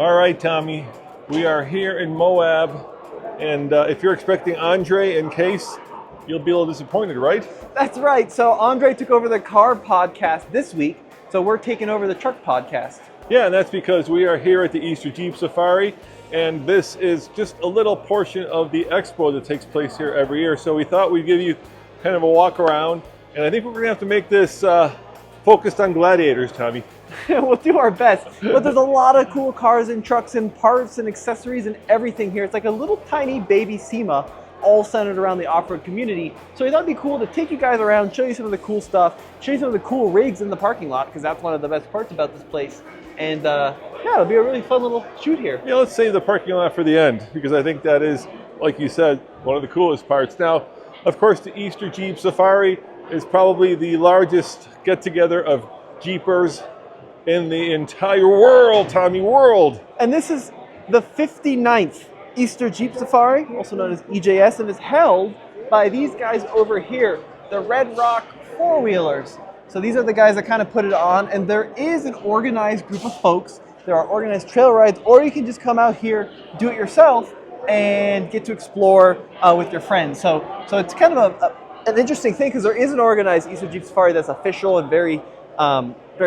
All right, Tommy, we are here in Moab, and if you're expecting Andre and Case, you'll be a little disappointed, right? That's right. So Andre took over the car podcast this week, so we're taking over the truck podcast. Yeah, and that's because we are here at the Easter Jeep Safari, and this is just a little portion of the expo that takes place here every year. So we thought we'd give you kind of a walk around, and I think we're going to have to make this focused on Gladiators, Tommy. We'll do our best. But there's a lot of cool cars and trucks and parts and accessories and everything here. It's like a little tiny baby SEMA, all centered around the off-road community. So we thought it'd be cool to take you guys around, show you some of the cool stuff, show you some of the cool rigs in the parking lot, because that's one of the best parts about this place. And yeah, it'll be a really fun little shoot here. Yeah, let's save the parking lot for the end, because I think that is, like you said, one of the coolest parts. Now, of course, the Easter Jeep Safari is probably the largest get-together of Jeepers in the entire world, Tommy, world. And this is the 59th Easter Jeep Safari, also known as EJS, and is held by these guys over here, the Red Rock four-wheelers. So these are the guys that kind of put it on, and there is an organized group of folks. There are organized trail rides, or you can just come out here, do it yourself, and get to explore with your friends. So it's kind of an interesting thing, because there is an organized Easter Jeep Safari that's official and very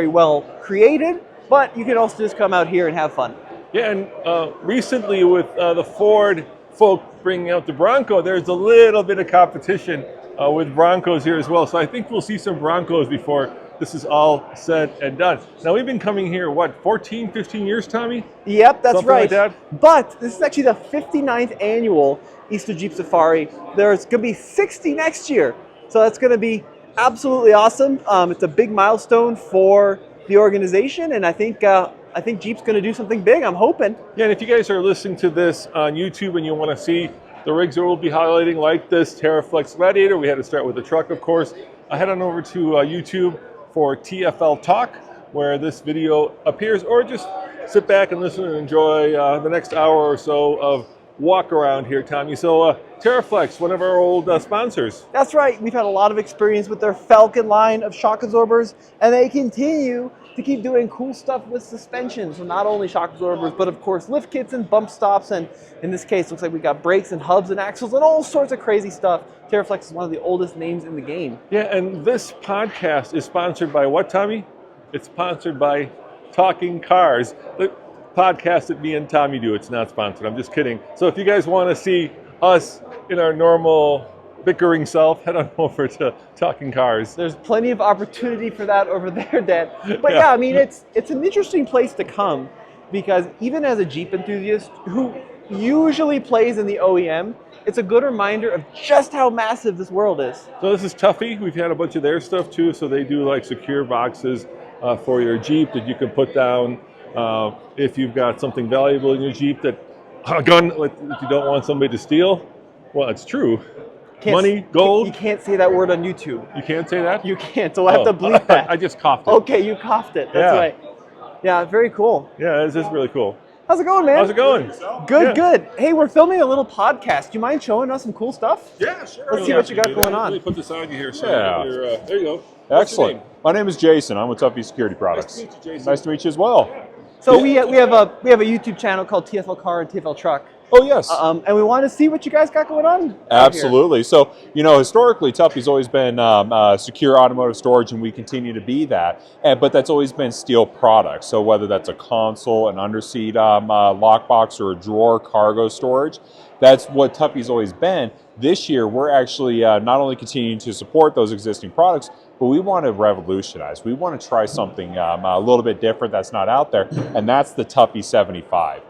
well created, but you can also just come out here and have fun. Yeah, and recently with the Ford folk bringing out the Bronco, there's a little bit of competition with Broncos here as well. So I think we'll see some Broncos before this is all said and done. Now, we've been coming here, what, 14, 15 years, Tommy? Yep, that's Something right. Like that? But this is actually the 59th annual Easter Jeep Safari. There's going to be 60 next year. So that's going to be absolutely awesome. It's a big milestone for the organization, and I think Jeep's going to do something big. I'm hoping. Yeah, and if you guys are listening to this on YouTube and you want to see the rigs that we'll be highlighting, like this TerraFlex Gladiator, we had to start with the truck, of course. Head on over to YouTube for TFL Talk, where this video appears, or just sit back and listen and enjoy the next hour or so of walk around here, Tommy. So TerraFlex, one of our old sponsors. That's right. We've had a lot of experience with their Falcon line of shock absorbers, and they continue to keep doing cool stuff with suspension. So not only shock absorbers, but of course lift kits and bump stops, and in this case looks like we got brakes and hubs and axles and all sorts of crazy stuff. TerraFlex is one of the oldest names in the game. Yeah, and this podcast is sponsored by what, Tommy? It's sponsored by Talking Cars, the podcast that me and Tommy do. It's not sponsored, I'm just kidding. So if you guys want to see us in our normal bickering self, head on over to Talking Cars. There's plenty of opportunity for that over there, Dad. But yeah, I mean, it's an interesting place to come, because even as a Jeep enthusiast who usually plays in the OEM, it's a good reminder of just how massive this world is. So this is Tuppy. We've had a bunch of their stuff too. So they do like secure boxes for your Jeep that you can put down if you've got something valuable in your Jeep, that a gun that you don't want somebody to steal. Well, it's true. Money, gold. You can't say that word on YouTube. You can't say that? You can't, so we'll have to bleep that. I just coughed it. Okay, you coughed it. That's right. Yeah, very cool. Yeah, this is really cool. How's it going, man? How's it going? Good, good. Hey, we're filming a little podcast. Do you mind showing us some cool stuff? Yeah, sure. Let's see what you got going on. Let me put this on you here. So Yeah. there you go. Excellent. My name is Jason. I'm with Tuppys Security Products. Nice to meet you, Jason. Nice to meet you as well. So we have a YouTube channel called TFL Car and TFL Truck. Oh, yes. And we want to see what you guys got going on. Absolutely. So, historically, Tuppy's always been secure automotive storage, and we continue to be that. But that's always been steel products. So whether that's a console, an underseat lockbox, or a drawer cargo storage, that's what Tuppy's always been. This year, we're actually not only continuing to support those existing products, but we want to revolutionize. We want to try something a little bit different that's not out there, and that's the Tuppy 75.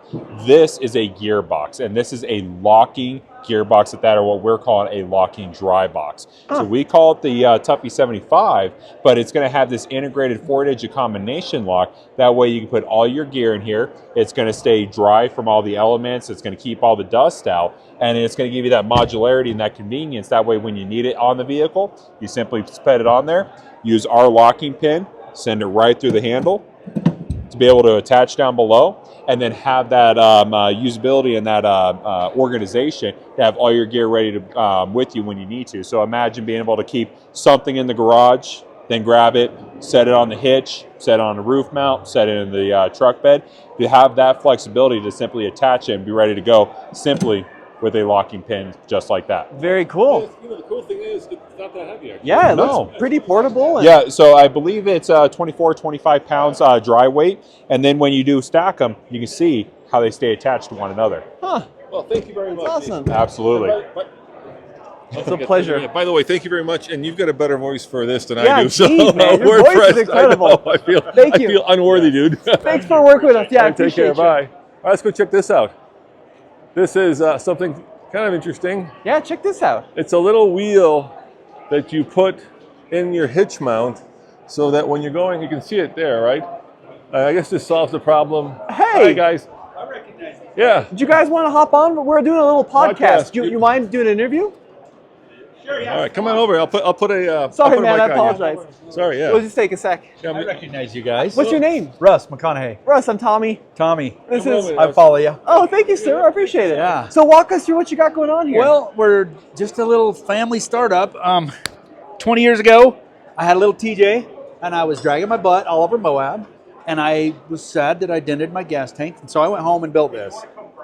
This is a gearbox, and this is a locking gearbox at that, or what we're calling a locking dry box. So we call it the Tuppy 75, but it's going to have this integrated 4-digit combination lock. That way you can put all your gear in here. It's going to stay dry from all the elements. It's going to keep all the dust out, and it's going to give you that modularity and that convenience. That way when you need it on the vehicle, you simply put it on there, use our locking pin, send it right through the handle to be able to attach down below, and then have that usability and that organization to have all your gear ready to with you when you need to. So imagine being able to keep something in the garage then grab it, set it on the hitch, set it on the roof mount, set it in the truck bed. You have that flexibility to simply attach it and be ready to go simply with a locking pin just like that. Very cool. You know, the cool thing is it's not that heavy, actually. Yeah, it No. looks pretty portable. And Yeah, so I believe it's 24, 25 pounds dry weight. And then when you do stack them, you can see how they stay attached to one another. Huh. Well, thank you very much. awesome. Absolutely. It's a pleasure. Yeah, by the way, thank you very much. And you've got a better voice for this than I Yeah, do. So geez, man, your we're voice is impressed. incredible. I feel Thank you. I feel unworthy, dude. Thanks for working with us. Yeah, I All right, take appreciate care. you. Bye. All right, let's go check this out. This is something kind of interesting. Yeah, check this out. It's a little wheel that you put in your hitch mount so that when you're going, you can see it there, right? I guess this solves the problem. Hey! Hi, guys. I recognize it. Yeah. Did you guys want to hop on? We're doing a little podcast. Podcast. You mind doing an interview? Sure, yeah. All right, come on over. I'll put a. Sorry, I'll put a man, mic I on you. apologize. Sorry, yeah. We'll just take a sec. Yeah, I recognize you guys. What's your name? Russ McConaughey. Russ, I'm Tommy. Tommy. This Come is. over. I follow you. Oh, thank you, sir. I appreciate it. Yeah. So walk us through what you got going on here. Well, we're just a little family startup. 20 years ago, I had a little TJ, and I was dragging my butt all over Moab, and I was sad that I dented my gas tank, and so I went home and built this.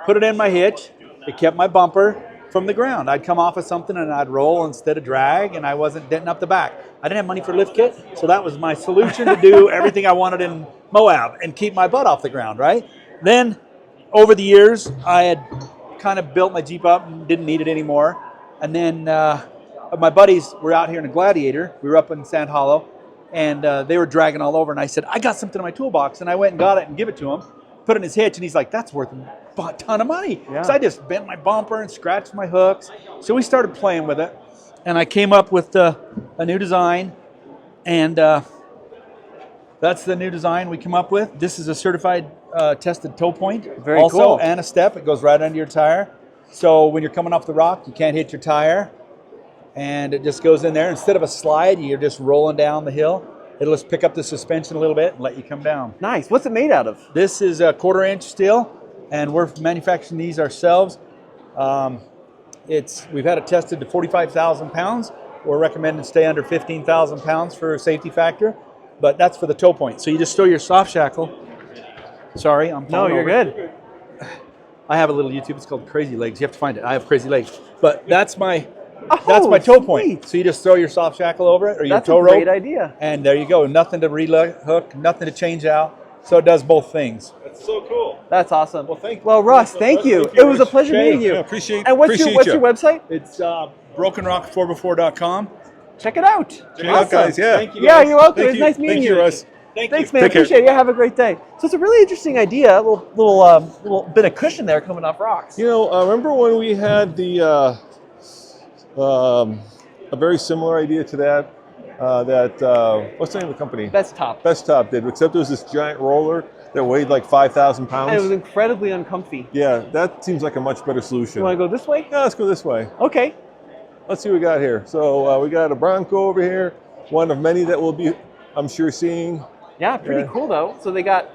Put it in my hitch. It kept my bumper from the ground. I'd come off of something and I'd roll instead of drag, and I wasn't denting up the back. I didn't have money for a lift kit, so that was my solution to do everything I wanted in Moab and keep my butt off the ground, right? Then, over the years, I had kind of built my Jeep up and didn't need it anymore. And then my buddies were out here in a Gladiator. We were up in Sand Hollow, and they were dragging all over, and I said, I got something in my toolbox, and I went and got it and give it to him, put it in his hitch, and he's like, that's worth a ton of money. Yeah. So I just bent my bumper and scratched my hooks. So we started playing with it, and I came up with a new design, and that's the new design we came up with. This is a certified tested toe point. Very also, cool. and a step. It goes right under your tire. So when you're coming off the rock, you can't hit your tire, and it just goes in there. Instead of a slide, you're just rolling down the hill. It'll just pick up the suspension a little bit and let you come down. Nice. What's it made out of? This is a 1/4-inch steel, and we're manufacturing these ourselves. We've had it tested to 45,000 pounds. We're recommending stay under 15,000 pounds for a safety factor, but that's for the toe point. So you just throw your soft shackle. Sorry, I'm No, falling you're over. good. I have a little YouTube. It's called Crazy Legs. You have to find it. I have crazy legs, but that's my Oh, toe sweet. point. So you just throw your soft shackle over it or your That's toe a rope, great idea. and there you go. Nothing to hook, nothing to change out. So it does both things. That's so cool. That's awesome. Well, thank you. Well, Russ, thank you. Thank you, It was a Rich. pleasure Okay. meeting you. Yeah, appreciate And what's your you. website? It's brokenrock4before.com. Check it out. Check it out, guys. Yeah. Thank you. Yeah, you're welcome. Thank It's you. nice meeting Thank you. you, Russ. Thanks, man. Take care. Appreciate it. Yeah, have a great day. So it's a really interesting idea. A little bit of cushion there coming off rocks. You know, remember when we had the a very similar idea to that? What's the name of the company? Best top. Best Top did, except it was this giant roller that weighed like 5,000 And it was pounds. incredibly uncomfy. Yeah, that seems like a much better You solution. want to go this way? Yeah, let's go this way. Okay. Let's see what we got here. So we got a Bronco over here, one of many that we'll be, I'm sure, seeing. Yeah, pretty Yeah. cool though. So they got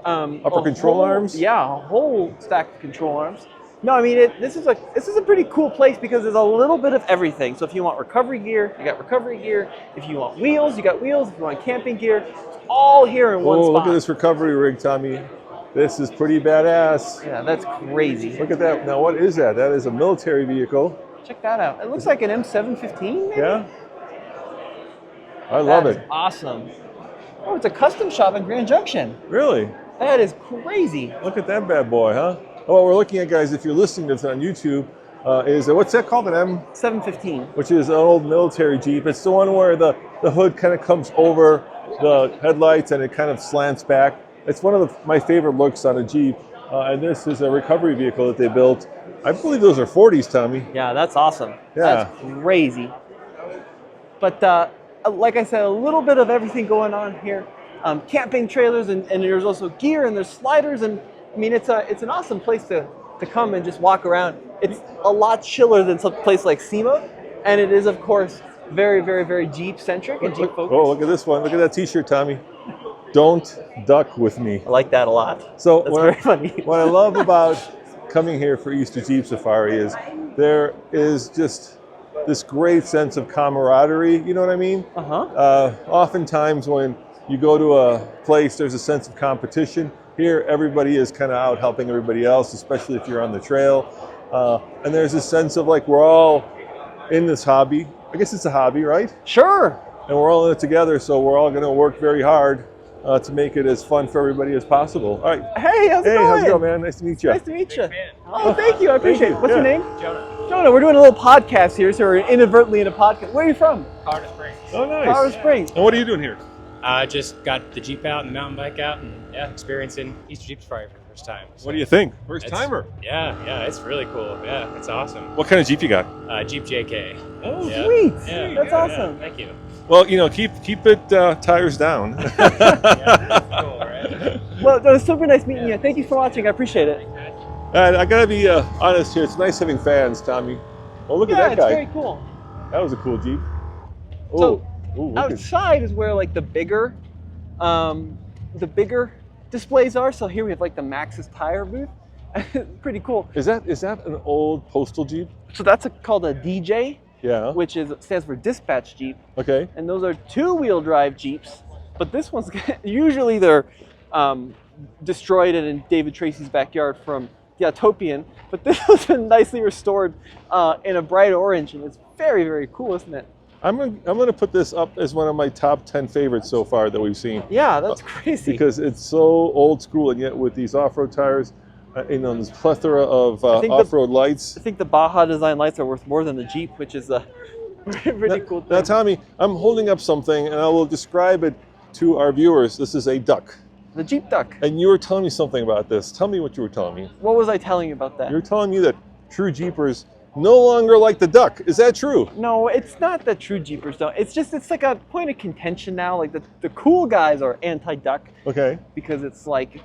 Upper a control whole- arms? Yeah, a whole stack of control arms. No, I mean this is a pretty cool place because there's a little bit of everything. So if you want recovery gear, you got recovery gear. If you want wheels, you got wheels. If you want camping gear, it's all here in one Oh, spot. look at this recovery rig, Tommy. This is pretty badass. Yeah, that's crazy. Look at that. Now, what is that? That is a military vehicle. Check that out. It looks like an M715, maybe? Yeah. I love That's it. awesome. Oh, it's a custom shop in Grand Junction. Really? That is crazy. Look at that bad boy, huh? Oh, what we're looking at, guys, if you're listening to this on YouTube, is what's that called? An M? 715. Which is an old military Jeep. It's the one where the hood kind of comes over the headlights and it kind of slants back. It's one of my favorite looks on a Jeep. And this is a recovery vehicle that they built. I believe those are 40s, Tommy. Yeah, that's awesome. Yeah. That's crazy. But like I said, a little bit of everything going on here. Camping trailers, and there's also gear, and there's sliders, and I mean it's an awesome place to come and just walk around. It's a lot chiller than some place like SEMA, and it is of course very, very, very Jeep centric and Jeep focused. Oh, look at this one. Look at that T-shirt, Tommy. Don't duck with me. I like that a lot. So That's very funny. What I love about coming here for Easter Jeep Safari is there is just this great sense of camaraderie. You know what I mean? Oftentimes when you go to a place, there's a sense of competition. Here, everybody is kind of out helping everybody else, especially if you're on the trail. And there's a sense of like we're all in this hobby. I guess it's a hobby, right? Sure. And we're all in it together, so we're all going to work very hard to make it as fun for everybody as possible. All right. Hey, how's it going? How's it going, man? Nice to meet you. Nice to meet you. Oh, thank you. I appreciate it. What's your name? Jonah. Jonah, we're doing a little podcast here, so we're inadvertently in a podcast. Where are you from? Colorado Springs. Oh, nice. Colorado Springs. And what are you doing here? Just got the Jeep out and the mountain bike out, and experiencing Easter Jeep Safari for the first time. So What do you think? First it's- timer. Yeah, it's really cool. Yeah, it's awesome. What kind of Jeep you got? Jeep JK. Oh, Yeah. Sweet. Yeah, That's awesome. Yeah, thank you. Well, keep it tires down. Yeah, that's cool, right? Well, it was super nice meeting you. Thank you for watching. I appreciate it. And I gotta be honest here. It's nice having fans, Tommy. Oh, look at Yeah, that it's guy. very cool. That was a cool Jeep. So, look at- outside is where like the bigger displays are. So here we have like the Maxxis tire booth. Pretty cool. is that an old postal Jeep? So that's called a DJ, Yeah. which stands for dispatch Jeep. Okay. And those are two-wheel drive Jeeps. But this one's usually they're destroyed in David Tracy's backyard from the Utopian. But this has been nicely restored in a bright orange, and it's very, very cool, isn't it? I'm gonna put this up as one of my top 10 favorites so far that we've seen. Yeah, that's crazy. Because it's so old school, and yet with these off-road tires, this plethora of think off-road lights. I think the Baja design lights are worth more than the Jeep, which is a pretty cool thing. Now, Tommy, I'm holding up something, and I will describe it to our viewers. This is a duck. The Jeep Duck. And you were telling me something about this. Tell me what you were telling me. What was I telling you about that? You were telling me that true Jeepers no longer like the duck. Is that true? No, it's not that true Jeepers don't. It's like a point of contention now. Like the cool guys are anti-duck Okay. because it's like,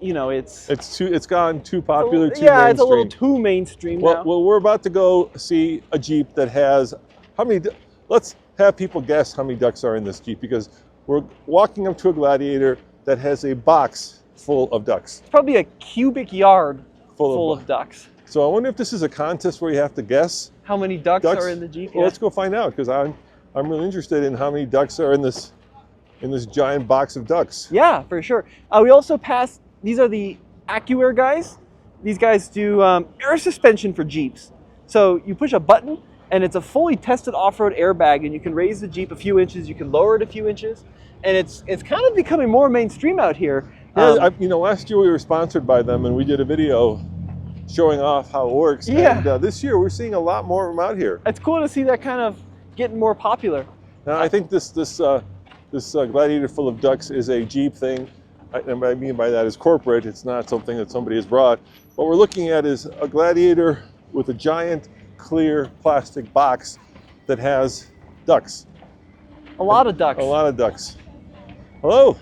It's gone too popular, too yeah, mainstream. it's a little too mainstream now. Well, we're about to go see a Jeep that has let's have people guess how many ducks are in this Jeep, because we're walking up to a Gladiator that has a box full of ducks. It's probably a cubic yard Full full of of ducks. So I wonder if this is a contest where you have to guess How many ducks ducks. are in the Jeep? Well, let's go find out, because I'm really interested in how many ducks are in this giant box of ducks. Yeah, for sure. We also passed, these are the AccuAir guys. These guys do air suspension for Jeeps. So you push a button and it's a fully tested off-road airbag, and you can raise the Jeep a few inches, you can lower it a few inches, and it's kind of becoming more mainstream out here. Yeah, last year we were sponsored by them, and we did a video showing off how it works. Yeah. And this year we're seeing a lot more of them out here. It's cool to see that kind of getting more popular. Now I think this Gladiator full of ducks is a Jeep thing. And what I mean by that is corporate. It's not something that somebody has brought. What we're looking at is a Gladiator with a giant clear plastic box that has ducks. A lot of ducks. A lot of ducks. Hello.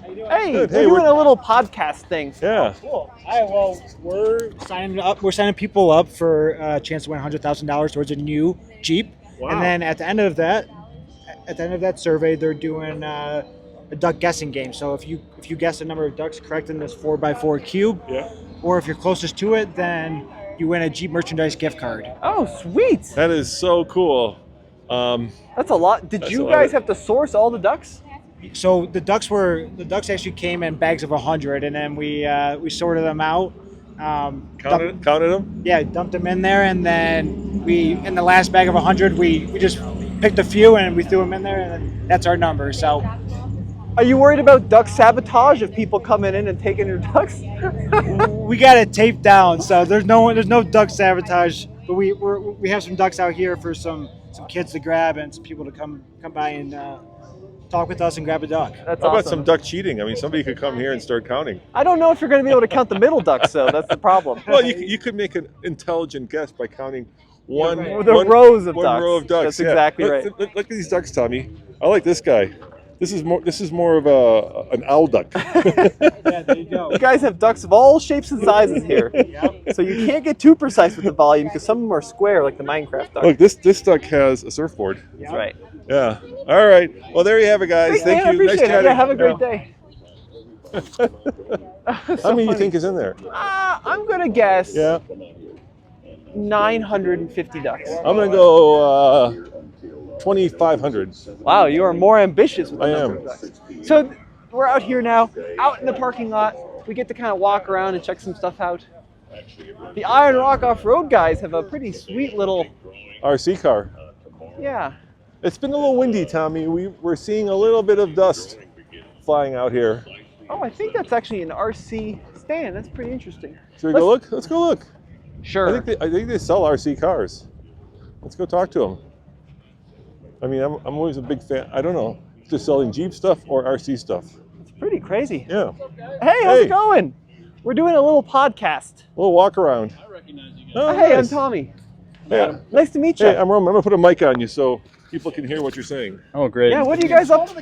Hey, Good. we're Hey, doing we're- a little podcast thing. Yeah. Cool. Hi. Well, we're signing people up for a chance to win $100,000 towards a new Jeep. Wow. And then at the end of that survey, they're doing a duck guessing game. So if you guess the number of ducks correct in this 4x4 cube, Yeah. or if you're closest to it, then you win a Jeep merchandise gift card. Oh, sweet. That is so cool. That's a lot. Did That's you a lot. guys have to source all the ducks? So the ducks actually came in bags of 100, and then we sorted them out. Counted them? Yeah, dumped them in there, and then in the last bag of 100, we just picked a few and we threw them in there, and that's our number. So Are you worried about duck sabotage of people coming in and taking your ducks? we got it taped down, so there's no duck sabotage. But we have some ducks out here for some kids to grab and some people to come by and talk with us and grab a duck. That's How about awesome. some duck cheating? I mean, somebody could come here and start counting. I don't know if you're going to be able to count the middle ducks, though. That's the problem. Well, you could make an intelligent guess by counting one rows of one ducks. row of ducks. That's Yeah. exactly Look, right. Look at these ducks, Tommy. I like this guy. This is more of an owl duck. Yeah, there you go. You guys have ducks of all shapes and sizes here. So you can't get too precise with the volume because some of them are square like the Minecraft duck. Look, this duck has a surfboard. That's right. Yeah. All right. Well, there you have it, guys. Thanks, Thank man. I you. appreciate it. chatting. Yeah, have a great day. How many do you think is in there? I'm going to guess Yeah. 950 ducks. I'm gonna go 2,500. Wow, you are more ambitious with the I number am. of ducks. So we're out here now, out in the parking lot. We get to kind of walk around and check some stuff out. The Iron Rock Off-Road guys have a pretty sweet little, RC car. yeah. It's been a little windy, Tommy. We're seeing a little bit of dust flying out here. Oh, I think that's actually an RC stand. That's pretty interesting. Should we go look? Let's go look. Sure. I think they sell RC cars. Let's go talk to them. I mean, I'm always a big fan. I don't know if they're selling Jeep stuff or RC stuff. It's pretty crazy. Yeah. Hey, how's it going? We're doing a little podcast. A little walk around. I recognize you guys. Oh, Hey, I'm nice. Tommy. Hey, Nice to meet you. hey, I'm Roman. I'm gonna put a mic on you so people can hear what you're saying. Oh, great. Yeah, what are you guys up to?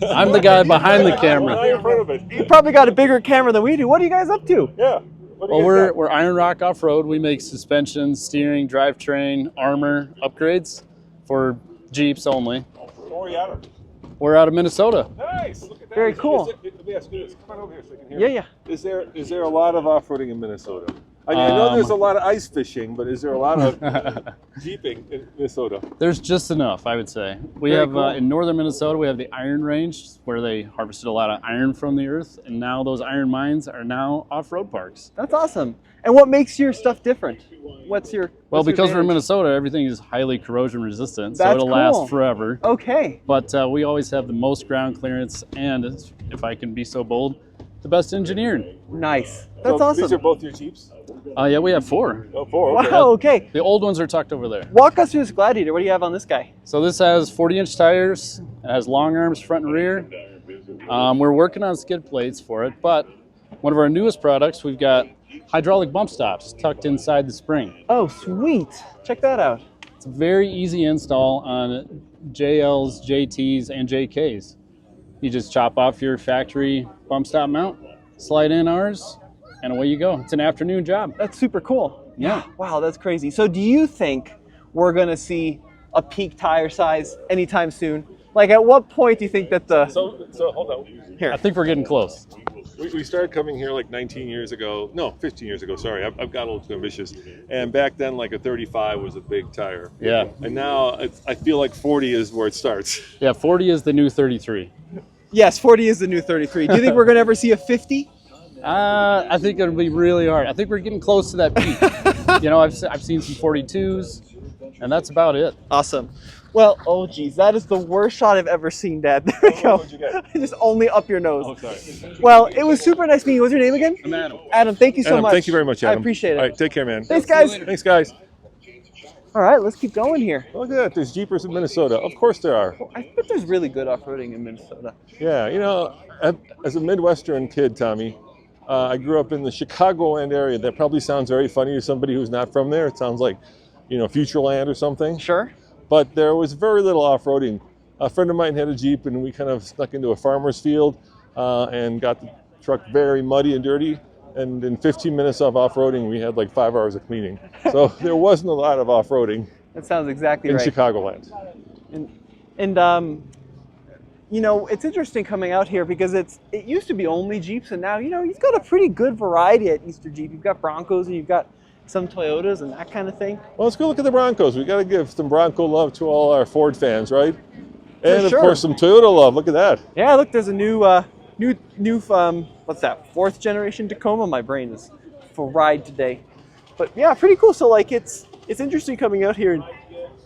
I'm the guy behind the camera. Right in front of it. You probably got a bigger camera than we do. What are you guys up to? Yeah. What do Well, you guys we're Iron Rock Off-Road. We make suspension, steering, drivetrain, armor upgrades for Jeeps only. got? Where are you at? We're out of Minnesota. Nice. Look at that. Very cool. Let me ask you this. Come on over here so I can hear. Yeah, you. yeah. Is there a lot of off-roading in Minnesota? I mean, I know there's a lot of ice fishing, but is there a lot of jeeping in Minnesota? There's just enough, I would say. We Very have cool. in northern Minnesota, we have the Iron Range where they harvested a lot of iron from the earth, and now those iron mines are now off-road parks. That's awesome. And what makes your stuff different? What's your Well, what's your because we're in advantage? Minnesota, everything is highly corrosion resistant, so That's it'll cool. last forever. Okay. But we always have the most ground clearance and, if I can be so bold, the best engineering. Nice. That's So awesome. These are both your Jeeps? Yeah, we have 4. Oh, 4. Okay. Wow, okay. The old ones are tucked over there. Walk us through this Gladiator. What do you have on this guy? So this has 40-inch tires. It has long arms front and rear. We're working on skid plates for it, but one of our newest products, we've got hydraulic bump stops tucked inside the spring. Oh, sweet. Check that out. It's a very easy install on JLs, JTs, and JKs. You just chop off your factory bump stop mount, slide in ours, and away you go. It's an afternoon job. That's super cool. Yeah. Wow, that's crazy. So do you think we're going to see a peak tire size anytime soon? Like at what point do you think that the... So hold on. Here. I think we're getting close. We started coming here like 19 years ago. No, 15 years ago. Sorry, I've got a little too ambitious. And back then, like a 35 was a big tire. Yeah. And now I feel like 40 is where it starts. Yeah, 40 is the new 33. Yes, 40 is the new 33. Do you think we're going to ever see a 50? I think it'll be really hard. I think we're getting close to that peak. You know, I've seen some 42s, and that's about it. Awesome. Well, oh geez, that is the worst shot I've ever seen, Dad. There we go. What'd you get? Just only up your nose. Oh, sorry. Well, it was super nice meeting you. What's your name again? I'm Adam. Adam, thank you so Adam, much. thank you very much, Adam. I appreciate it. All right, take care, man. Thanks, guys. Thanks, guys. All right, let's keep going here. Look at that. There's Jeepers in Minnesota. Of course there are. I bet there's really good off-roading in Minnesota. Yeah, you know, as a Midwestern kid, Tommy, I grew up in the Chicagoland area. That probably sounds very funny to somebody who's not from there. It sounds like, you know, Futureland or something. Sure. But there was very little off-roading. A friend of mine had a Jeep, and we kind of snuck into a farmer's field and got the truck very muddy and dirty. And in 15 minutes of off-roading, we had like 5 hours of cleaning. So there wasn't a lot of off-roading That sounds exactly in right. Chicagoland. And you know, it's interesting coming out here because it used to be only Jeeps, and now, you know, you've got a pretty good variety at Easter Jeep. You've got Broncos and you've got some Toyotas and that kind of thing. Well, let's go look at the Broncos. We got to give some Bronco love to all our Ford fans, right? And of sure. course, some Toyota love. Look at that. Yeah, look, there's a new what's that? 4th generation Tacoma. My brain is for ride today, but yeah, pretty cool. So like, it's interesting coming out here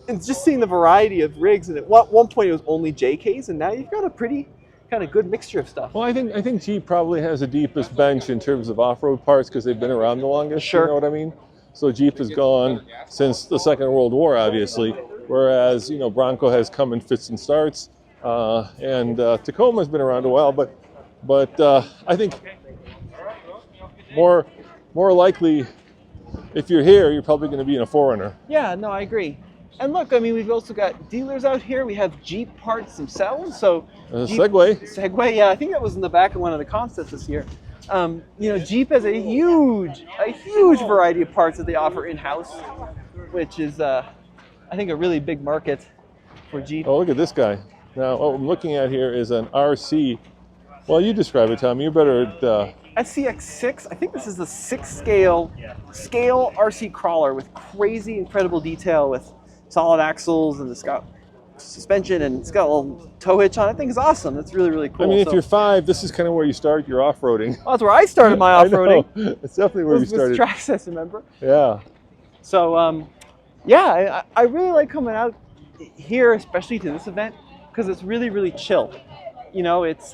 and just seeing the variety of rigs. And at one point it was only JKs, and now you've got a pretty kind of good mixture of stuff. Well, I think Jeep probably has the deepest bench in terms of off-road parts because they've been around the longest. Sure. You know what I mean? So Jeep has gone since the Second World War, obviously, whereas, you know, Bronco has come in fits and starts, and Tacoma's been around a while, but I think more likely, if you're here, you're probably going to be in a 4Runner. Yeah, no, I agree. And look, I mean, we've also got dealers out here. We have Jeep parts themselves. So Jeep, Segway. yeah, I think that was in the back of one of the concepts this year. You know, Jeep has a huge variety of parts that they offer in-house, which is, I think, a really big market for Jeep. Oh, look at this guy. Now, what I'm looking at here is an RC. Well, you describe it, Tom. You're better at SCX6. I think this is the 6-scale RC crawler with crazy, incredible detail with solid axles, and it's got suspension, and it's got a little tow hitch on it. I think it's awesome. It's really, really cool. I mean, if you're 5, this is kind of where you start your off-roading. Well, that's where I started my off-roading. I know. It's definitely where you started. With Traxxas, remember? Yeah. So, yeah, I really like coming out here, especially to this event, because it's really, really chill. You know, it's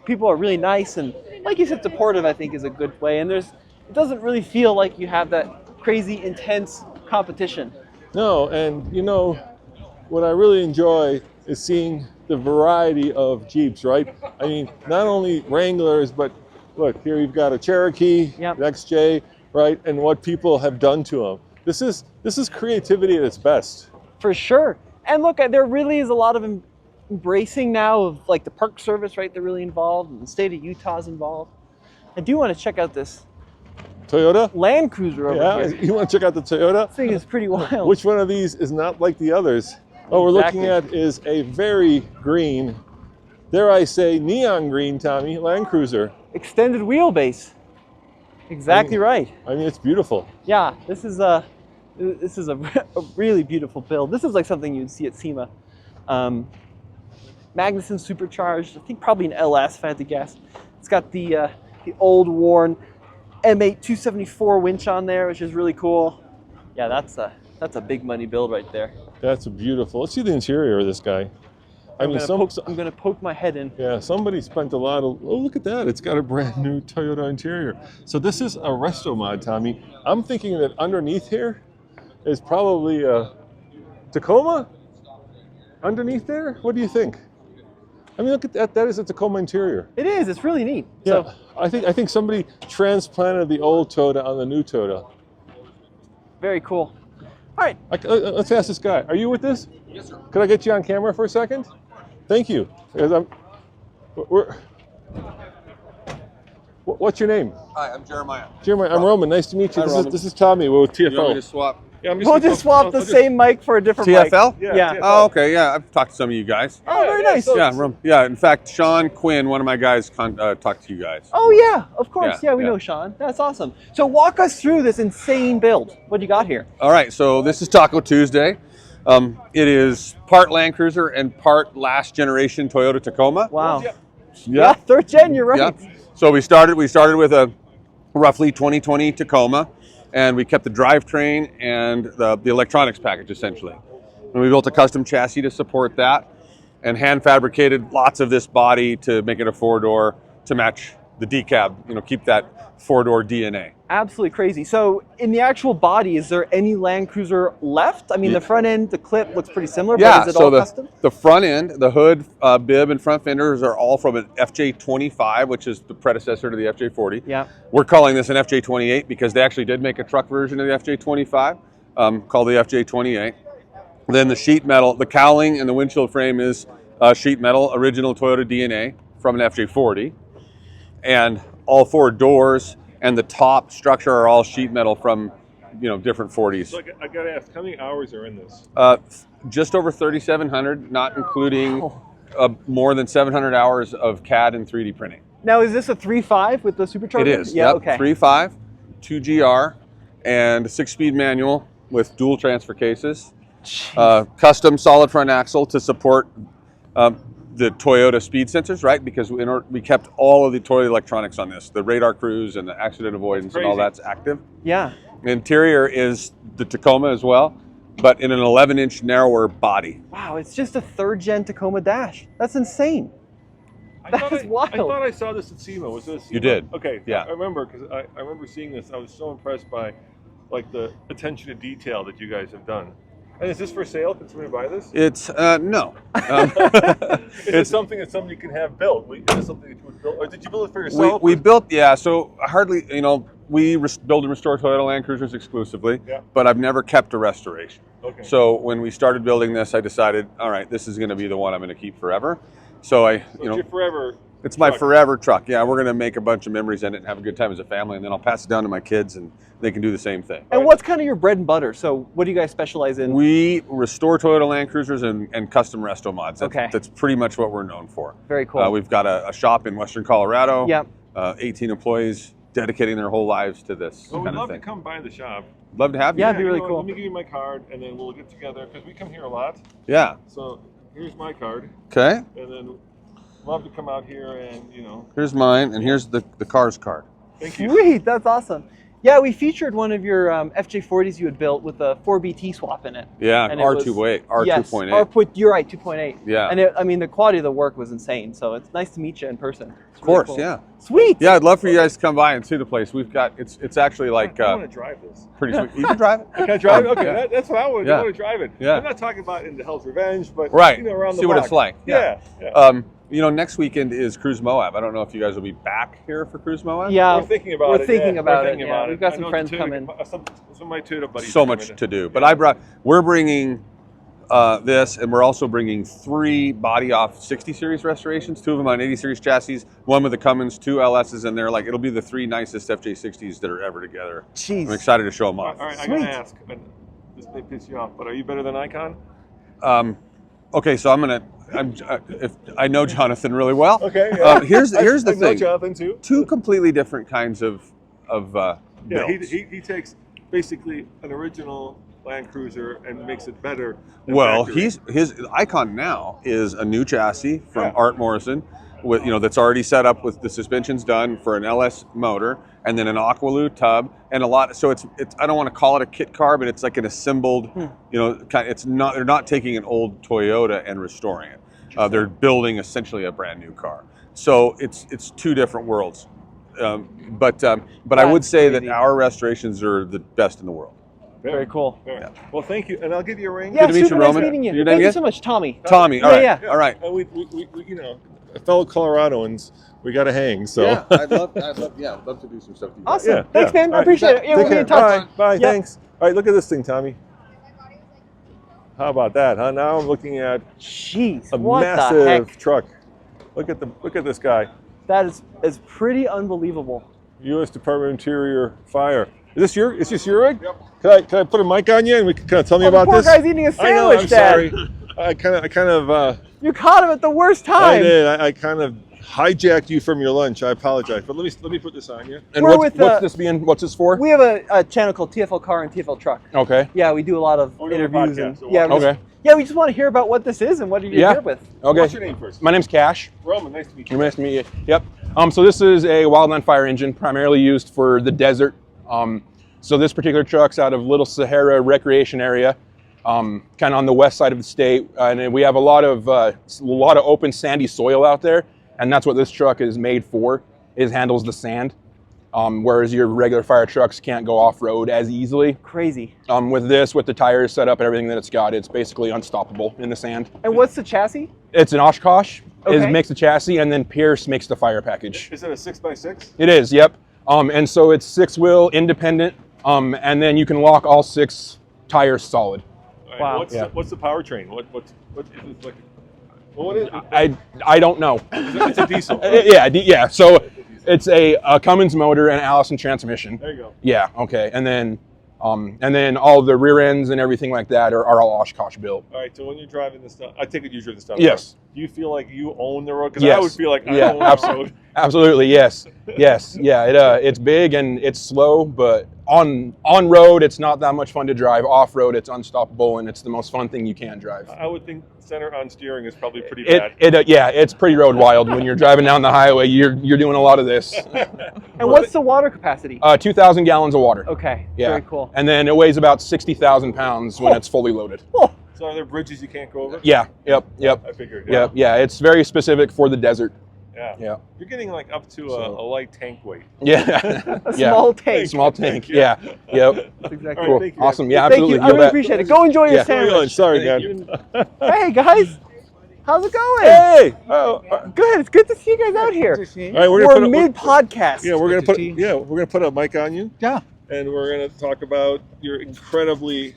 people are really nice, and like you said, supportive, I think, is a good way. And it doesn't really feel like you have that crazy, intense competition. No, and you know, what I really enjoy is seeing the variety of Jeeps, right? I mean, not only Wranglers, but look, here you've got a Cherokee, Yep. an XJ, right? And what people have done to them. This is creativity at its best. For sure. And look, there really is a lot of embracing now of like the Park Service, right? They're really involved, and the state of Utah's involved. I do want to check out this Toyota? Land Cruiser over here. You want to check out the Toyota? This thing is pretty wild. Which one of these is not like the others? What we're looking at is a very green, dare I say, neon green, Tommy, Land Cruiser. Extended wheelbase. Exactly right. I mean, it's beautiful. Yeah, this is a really beautiful build. This is like something you'd see at SEMA. Magnuson supercharged. I think probably an LS, if I had to guess. It's got the old worn M8 274 winch on there, which is really cool. Yeah, that's a big money build right there. That's beautiful. Let's see the interior of this guy. I'm gonna poke my head in. Yeah, somebody spent a lot of, oh, look at that. It's got a brand new Toyota interior. So this is a resto mod, Tommy. I'm thinking that underneath here is probably a Tacoma underneath there. What do you think? I mean, look at that. That is a Tacoma interior. It is. It's really neat. Yeah, So, I think somebody transplanted the old Toyota on the new Toyota. very cool. All right. Let's ask this guy. Are you with this? Yes, sir. Could I get you on camera for a second? Thank you. Because what's your name? Hi, I'm Jeremiah. Jeremiah, I'm Roman. Nice to meet you. Hi, This is Tommy. We're with TFL. You want me to swap? Yeah, We'll just swap the same mic for a different mic. TFL? Yeah. Yeah. TFL. Oh, okay, yeah. I've talked to some of you guys. Oh, very nice. so- Yeah, in fact, Sean Quinn, one of my guys, talked to you guys. Oh yeah, of course. Yeah, Yeah, we yeah. know Sean. That's awesome. So walk us through this insane build. What do you got here? All right, so this is Taco Tuesday. It is part Land Cruiser and part last generation Toyota Tacoma. Wow. Yep. Yeah, third gen. You're right. Yeah. So we started with a roughly 2020 Tacoma, and we kept the drivetrain and the electronics package essentially. And we built a custom chassis to support that, and hand fabricated lots of this body to make it a 4-door to match the decab. You know, keep that 4-door DNA. Absolutely crazy. So in the actual body, is there any Land Cruiser left? I mean, the front end, the clip looks pretty similar, Yeah, but is it so all custom? the front end, the hood, bib, and front fenders are all from an FJ25, which is the predecessor to the FJ40. Yeah. We're calling this an FJ28 because they actually did make a truck version of the FJ25 called the FJ28. Then the sheet metal, the cowling and the windshield frame is sheet metal, original Toyota DNA from an FJ40. And all 4 doors and the top structure are all sheet metal from, different 40s. So I got to ask, how many hours are in this? Just over 3,700, not including more than 700 hours of CAD and 3D printing. Now, is this a 3.5 with the supercharger? It is. Yeah. Yep. Okay. 3.5, 2GR, and 6-speed manual with dual transfer cases. Custom solid front axle to support the Toyota speed sensors, right? Because we kept all of the Toyota electronics on this. The radar cruise and the accident avoidance and all that's active. Yeah. The interior is the Tacoma as well, but in an 11-inch narrower body. Wow, it's just a third gen Tacoma Dash. That's insane. That's wild. I thought I saw this at SEMA. Was this? You did. Okay. Yeah. I remember because I remember seeing this. I was so impressed by like the attention to detail that you guys have done. And is this for sale? Can somebody buy this? It's no. Is it something that somebody can have built? Is it something that you would build, or did you build it for yourself? We built, yeah. So hardly, we build and restore Toyota Land Cruisers exclusively, but I've never kept a restoration. Okay. So when we started building this, I decided, all right, this is going to be the one I'm going to keep forever. So it's your forever. It's my forever truck. Yeah, we're going to make a bunch of memories in it and have a good time as a family, and then I'll pass it down to my kids, and they can do the same thing. And what's kind of your bread and butter? So what do you guys specialize in? We restore Toyota Land Cruisers and custom resto mods. Okay. That's pretty much what we're known for. Very cool. We've got a shop in Western Colorado. Yep. 18 employees dedicating their whole lives to this Well, we'd kind of love to thing. come by the shop. Love to have you. Yeah, it'd be you really know what, cool. Let me give you my card, and then we'll get together because we come here a lot. Yeah. So here's my card, Okay. and then love to come out here and Here's mine, and here's the car's card. Thank you. Sweet, that's awesome. Yeah, we featured one of your FJ40s you had built with a 4BT swap in it. Yeah, And it was- R2.8, R2.8. Yes, you're right, 2.8. Yeah. And I mean, the quality of the work was insane. So it's nice to meet you in person. Of course, yeah. Sweet. Yeah, I'd love for you guys to come by and see the place. We've got it's actually like I want to drive this. pretty sweet. You can drive it. Can I drive it? Okay, Yeah. that's what I want to do. Yeah. I want to drive it. Yeah. I'm not talking about into Hell's Revenge, but Right. around See the what block. it's like. Yeah. yeah. Next weekend is Cruise Moab. I don't know if you guys will be back here for Cruise Moab. Yeah, We're thinking about we're it. thinking yeah. about We're it. thinking Yeah. about We've it. got I some know friends Toyota- coming. Some of my Toyota buddies. So are much coming. to do. But we're bringing this, and we're also bringing 3 body off 60 series restorations, 2 of them on 80 series chassis, 1 with the Cummins, 2 LSs in there. Like, it'll be the 3 nicest FJ60s that are ever together. Jeez. I'm excited to show them All off. right, I Sweet. gotta ask. And this may piss you off, but are you better than Icon? Okay, so if I know Jonathan really well. Okay. Yeah. Here's the I know thing. Jonathan too. 2 completely different kinds of Yeah, builds. he takes basically an original Land Cruiser and makes it better. than Well, factory. his Icon now is a new chassis from Yeah. Art Morrison, with that's already set up with the suspensions done for an LS motor, and then an Aqualoo tub, and a lot. So it's I don't want to call it a kit car, but it's like an assembled. It's not. They're not taking an old Toyota and restoring it. They're building essentially a brand new car. So it's 2 different worlds. But I would say that crazy. our restorations are the best in the world. Very cool. Yeah. Well, thank you, and I'll give you a ring. Yeah, to meet you, super nice Roman. meeting you. Your name Thank you again? so much, Tommy. Tommy, all Yeah, right, yeah. all right. And we fellow Coloradoans, we got to hang. So Yeah, I'd love to do some stuff with you guys. Awesome. Yeah, Thanks, yeah. man. All I right, appreciate it. Yeah, we'll Take be in care. touch. Bye. Yeah. Thanks. All right, look at this thing, Tommy. How about that, huh? Now I'm looking at Jeez, a what the massive heck? truck. Look at this guy. That is pretty unbelievable. U.S. Department of Interior Fire. Is this your rig? Yep. Can I put a mic on you and we can kind of tell me Oh, the about poor this? guy's eating a I know. I'm sandwich, Dad. sorry. I kind of You caught him at the worst I time. did. I kind of hijacked you from your lunch. I apologize, but let me put this on you. And We're what's with, what's this for? We have a channel called TFL Car and TFL Truck. Okay. Yeah, we do a lot of Oh, we have a interviews podcast, and so yeah, welcome. we just- yeah, we just want to hear about what this is and what are you Yeah. here with. Okay. What's your name first? My name's Cash. Roman. Nice to meet you. Nice to meet you. Yep. So this is a wildland fire engine, primarily used for the desert. So this particular truck's out of Little Sahara Recreation Area, kind of on the west side of the state, and we have a lot of open sandy soil out there, and that's what this truck is made for. It handles the sand, whereas your regular fire trucks can't go off-road as easily. Crazy. With the tires set up and everything that it's got, it's basically unstoppable in the sand. And what's the chassis? It's an Oshkosh. Okay. Makes the chassis, and then Pierce makes the fire package. Is it a 6x6? It is, yep. And so it's 6-wheel independent, and then you can lock all 6 tires solid. All right, Wow. What's the powertrain? What is it like? Well, what is it? I don't know. It's a diesel. Yeah. So it's a Cummins motor and Allison transmission. There you go. Yeah. Okay. And then all the rear ends and everything like that are all Oshkosh built. All right. So when you're driving this stuff, I take it you drive this stuff. Yes. Do you feel like you own the road? Because Yes. I would feel like I Yeah, own the road. Absolutely. Yes. Yes. Yeah. It's big and it's slow, but on road it's not that much fun to drive. Off road it's unstoppable and it's the most fun thing you can drive. I would think center on steering is probably pretty bad. It's pretty road wild when you're driving down the highway. You're doing a lot of this. And what's the water capacity? 2,000 gallons of water. Okay. Yeah. Very cool. And then it weighs about 60,000 pounds when it's fully loaded. Oh, So are there bridges you can't go over? Yeah. Yep. I figured. Yep. Yeah. It's very specific for the desert. Yeah. Yeah. You're getting like up to a light tank weight. Yeah. a small tank. Small tank. Yeah. Yep. That's exactly All Cool. right, thank you. Awesome. Yeah. Thank Absolutely. you. I really appreciate it. Go enjoy your Yeah. sandwich. Sorry, Thank man. Hey guys, how's it going? Hey. Good. It's good to see you guys out here. All right, We're mid podcast. Yeah, we're gonna put a mic on you. Yeah. And we're gonna talk about your incredibly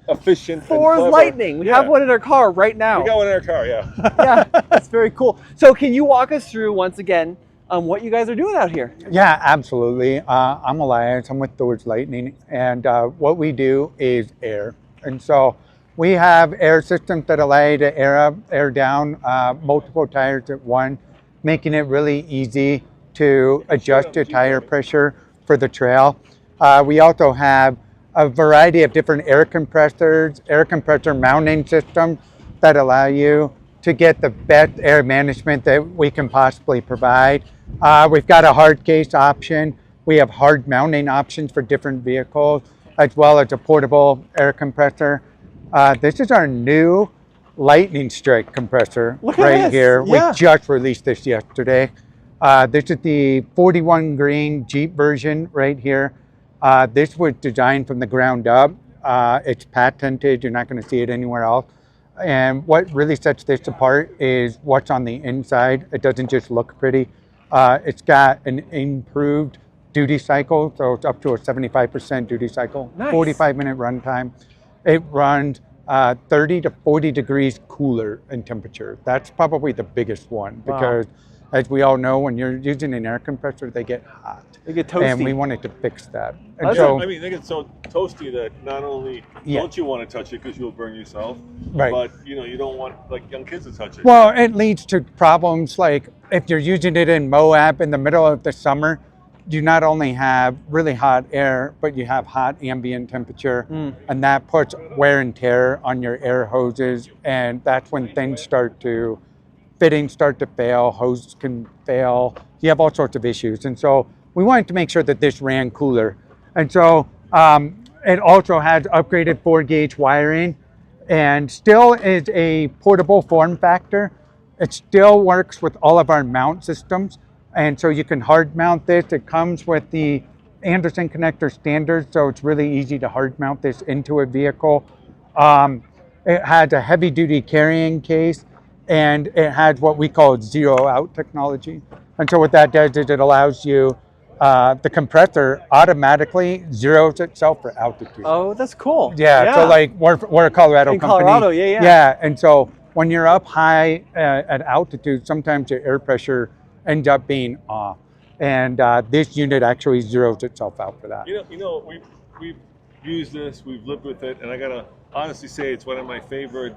efficient. and Thors clever- Lightning. We Yeah. have one in our car right now. We got one in our car. Yeah. Yeah, that's very cool. So can you walk us through once again what you guys are doing out here? Yeah, absolutely. I'm Elias. I'm with Thors Lightning, and what we do is air. And so we have air systems that allow you to air up, air down multiple tires at once, making it really easy to adjust your tire pressure for the trail. We also have a variety of different air compressor mounting systems that allow you to get the best air management that we can possibly provide. We've got a hard case option. We have hard mounting options for different vehicles, as well as a portable air compressor. This is our new Lightning Strike compressor right here. Yeah. We just released this yesterday. This is the 41 grain Jeep version right here. This was designed from the ground up. It's patented. You're not going to see it anywhere else. And what really sets this apart is what's on the inside. It doesn't just look pretty. It's got an improved duty cycle, so it's up to a 75% duty cycle, Nice. 45-minute runtime. It runs 30 to 40 degrees cooler in temperature. That's probably the biggest one because, as we all know, when you're using an air compressor, they get hot. They get toasty. And we wanted to fix that. And That's so, I mean, they get so toasty that not only don't you want to touch it because you'll burn yourself, Right. but you don't want like young kids to touch it. well, it leads to problems like if you're using it in Moab in the middle of the summer, you not only have really hot air, but you have hot ambient temperature, and that puts wear and tear on your air hoses, and that's when things fittings start to fail, hoses can fail, you have all sorts of issues. And so we wanted to make sure that this ran cooler. And so it also has upgraded 4-gauge wiring and still is a portable form factor. It still works with all of our mount systems. And so you can hard mount this. It comes with the Anderson connector standard, so it's really easy to hard mount this into a vehicle. It has a heavy duty carrying case, and it has what we call zero out technology. And so what that does is it allows you, the compressor automatically zeroes itself for altitude. Oh, that's cool. Yeah, so like we're a Colorado In company. Colorado, yeah. Yeah, and so when you're up high at altitude, sometimes your air pressure ends up being off. And this unit actually zeroes itself out for that. We've used this, we've lived with it, and I gotta honestly say it's one of my favorite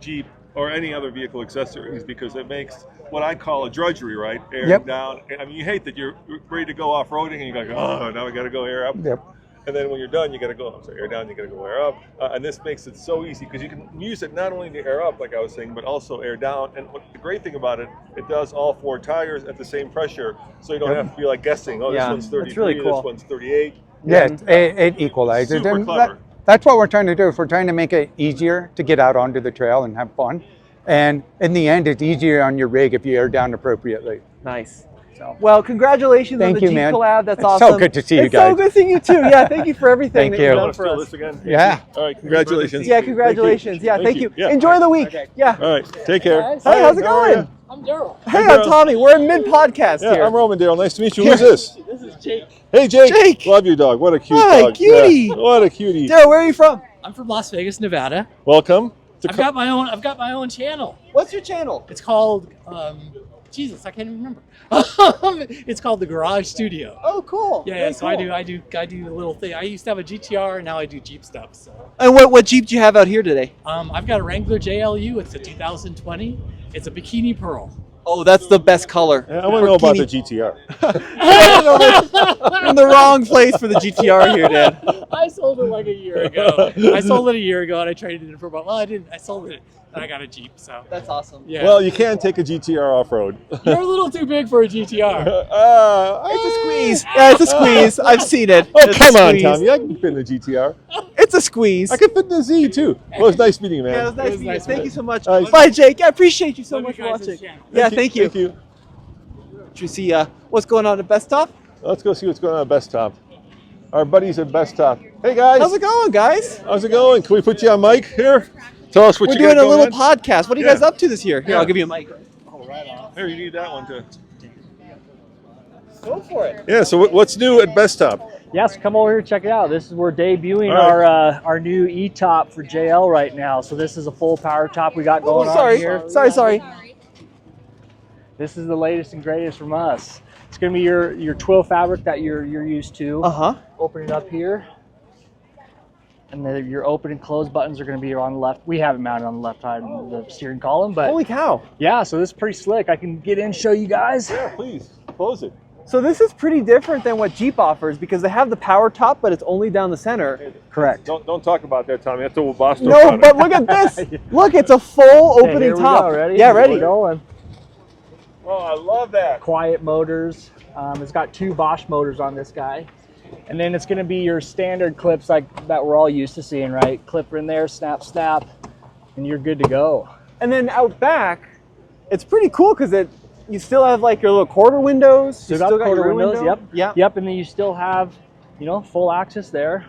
Jeep or any other vehicle accessories because it makes what I call a drudgery, right? Air down. I mean, you hate that you're ready to go off-roading and you're like, oh, now we gotta go air up. Yep. And then when you're done, you gotta go, air down, you gotta go air up. And this makes it so easy because you can use it not only to air up, like I was saying, but also air down. And the great thing about it, it does all 4 tires at the same pressure, so you don't have to be like guessing, oh, this one's 33, really cool. this one's 38. Yeah, it equalizes. Super And clever. that's what we're trying to do. Is we're trying to make it easier to get out onto the trail and have fun. And in the end, it's easier on your rig if you air down appropriately. Nice. So. Well, congratulations on Thank the you, Jeep man. collab. That's It's awesome. so good to see you It's guys. so good seeing you too. Yeah, thank you for everything Thank that you. you've You done want to for steal us. this again? Yeah. All right, congratulations. Yeah, congratulations. Yeah, thank you. Yeah. Enjoy the week. Yeah. All right, take care. Hey, how's it How are going? I'm Daryl. Hey, I'm Tommy. We're in mid-podcast Yeah, here. I'm Roman Dale. Nice to meet you. Who's this? This is Jake. Hey, Jake. Jake. Love your dog. What a cute Hi, dog. cutie. Yeah, what a cutie. Daryl, where are you from? I'm from Las Vegas, Nevada. Welcome. I've got my own channel. What's your channel? It's called Jesus, I can't even remember. It's called the Garage Studio. Oh, cool. Yeah, Very so cool. I do a little thing. I used to have a GTR, and now I do Jeep stuff. So And what Jeep do you have out here today? I've got a Wrangler JLU. It's a 2020. It's a bikini pearl. Oh, that's the best color. I want to know about the GTR. You're in the wrong place for the GTR here, Dad. I sold it like a year ago. I sold it a year ago, and I traded it for about. Well, I didn't. I sold it, and I got a Jeep. So That's awesome. yeah. Well, you can take a GTR off-road. You're a little too big for a GTR. It's a squeeze. Yeah, it's a squeeze. I've seen it. Oh, It's a come on, squeeze. Tommy. I can fit in the GTR. It's a squeeze. I can fit in the Z, too. Well, it's nice meeting you, man. Yeah, it was nice It was meeting you. nice Thank meeting you so much. All right. Bye, Jake. I appreciate you so Love much you for guys' watching. channel. Yeah, thank you. Thank you. Did you see what's going on at Best Top? Let's go see what's going on at Best Top. Our buddies at Best Top. Hey, guys. How's it going, guys? How's it going? Can we put you on mic here? Tell us what We're you doing got a little going on. podcast. What are you Yeah. guys up to this year? Here, Yeah. I'll give you a mic. Here, you need that one, too. Go for it. Yeah, so what's new at Best Top? Yes, come over here and check it out. This is we're debuting All right. our new E-top for JL right now. So this is a full power top we got going on here. Sorry. This is the latest and greatest from us. It's going to be your twill fabric that you're used to. Uh-huh. Open it up here. And then your open and close buttons are going to be on the left. We have it mounted on the left side of the steering column, but Holy cow. yeah, so this is pretty slick. I can get in and show you guys. Yeah, please. Close it. So this is pretty different than what Jeep offers because they have the power top, but it's only down the center. Correct. Don't talk about that, Tommy. That's what Boston. No, but look at this. Look, it's a full opening here we top. go. Ready? Yeah, ready. We're going. Oh, I love that. Quiet motors. It's got 2 Bosch motors on this guy. And then it's going to be your standard clips like that we're all used to seeing, right? Clip in there, snap, snap, and you're good to go. And then out back, it's pretty cool because you still have like your little quarter windows. So You got still got quarter your rear windows, window. yep. And then you still have, full access there.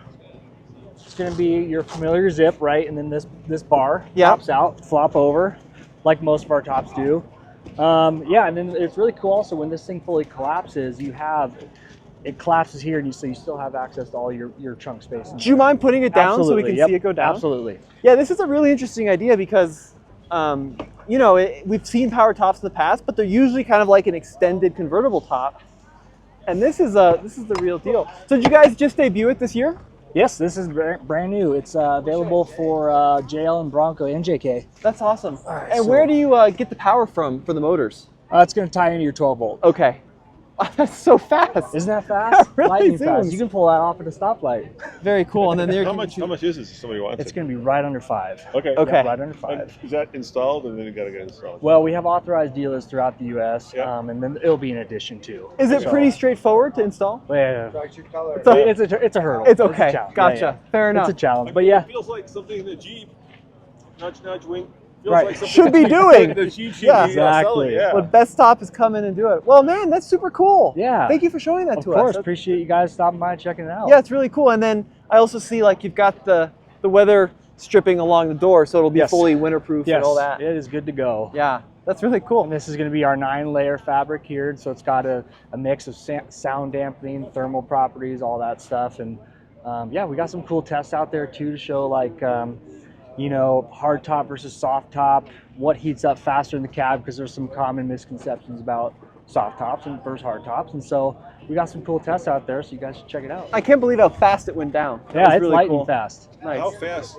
It's going to be your familiar zip, right? And then this bar pops out, flop over, like most of our tops do. And then it's really cool also when this thing fully collapses, it collapses here, and so you still have access to all your trunk space. Do you mind putting it down so we can see it go down? Absolutely. Yeah, this is a really interesting idea because, we've seen power tops in the past, but they're usually kind of like an extended convertible top. And this is the real deal. So did you guys just debut it this year? Yes, this is brand new. It's available for JL and Bronco and JK. That's awesome. And where do you get the power from for the motors? It's going to tie into your 12 volt. Okay. That's so fast. Isn't that fast? Really Lightning zooms. fast. You can pull that off at a stoplight. Very cool. And then there. How much is this if somebody wants It's it? going to be right under 5. Okay. Okay. Yeah, right under 5. And is that installed, and then you got to get installed? Well, we have authorized dealers throughout the U.S., Yeah. and then it'll be in addition too. Is it pretty straightforward to install? Yeah. It's It's a hurdle. It's okay. a challenge. Gotcha. Fair enough. It's a challenge, but yeah. It feels like something the Jeep, nudge, wink. Feels Right. like something Should be the doing. The Jeep should Yeah. be selling, Exactly. yeah. When Best Stop is come in and do it. Well, man, that's super cool. Yeah. Thank you for showing that Of to course, us. appreciate you guys stopping by and checking it out. Yeah, it's really cool. And then I also see like you've got the weather stripping along the door, so it'll be Yes. fully winterproof Yes, and all that. it is good to go. Yeah, that's really cool. And this is going to be our 9-layer fabric here, so it's got a mix of sound dampening, thermal properties, all that stuff. And we got some cool tests out there too to show like, hard top versus soft top, what heats up faster in the cab, because there's some common misconceptions about soft tops and versus hard tops. And so we got some cool tests out there, so you guys should check it out. I can't believe how fast it went down. That Yeah, was it's really lightning cool. fast. Nice. How fast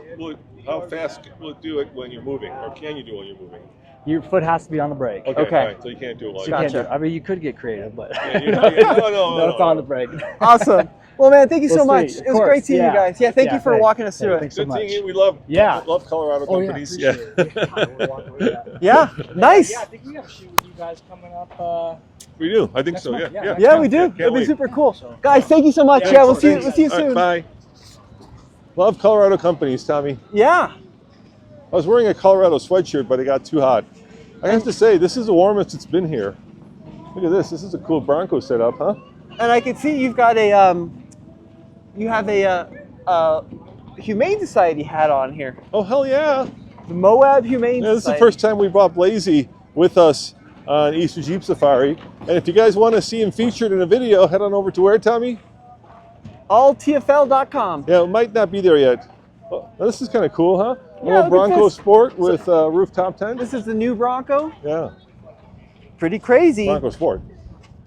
will it do it when you're moving, or can you do it when you're moving? Your foot has to be on the brake. Okay. Okay. All right, so you can't do it while So you you're can't do Gotcha. it. I mean, you could get creative, but no, it's on the brake. Awesome. Well, man, thank you so We'll much. see. Of It was course. great seeing Yeah. you guys. Yeah, thank Yeah, you for thanks. walking us through Yeah, it. thanks so Good much. seeing you. We love Yeah. Colorado Oh, yeah, companies. appreciate Yeah, nice. Yeah, I think we have a shoot with you guys coming up. We do. I think Next so. month, Yeah. yeah. Yeah, we do. Can't It'll be wait. super cool. Guys, thank you so much. Yeah, we'll see you All right, soon. bye. Love Colorado companies, Tommy. Yeah. I was wearing a Colorado sweatshirt, but it got too hot. I have to say, this is the warmest it's been here. Look at this. This is a cool Bronco setup, huh? And I can see you've got you have a Humane Society hat on here. Oh, hell yeah. The Moab Humane Yeah, this is the Society. first time we brought Blazy with us on Easter Jeep Safari. And if you guys want to see him featured in a video, head on over to where, Tommy? AllTFL.com. Yeah, it might not be there yet. Oh, this is kind of cool, huh? A Yeah, little look at Bronco this. Sport with rooftop tent. This is the new Bronco. Yeah, Pretty crazy. Bronco Sport.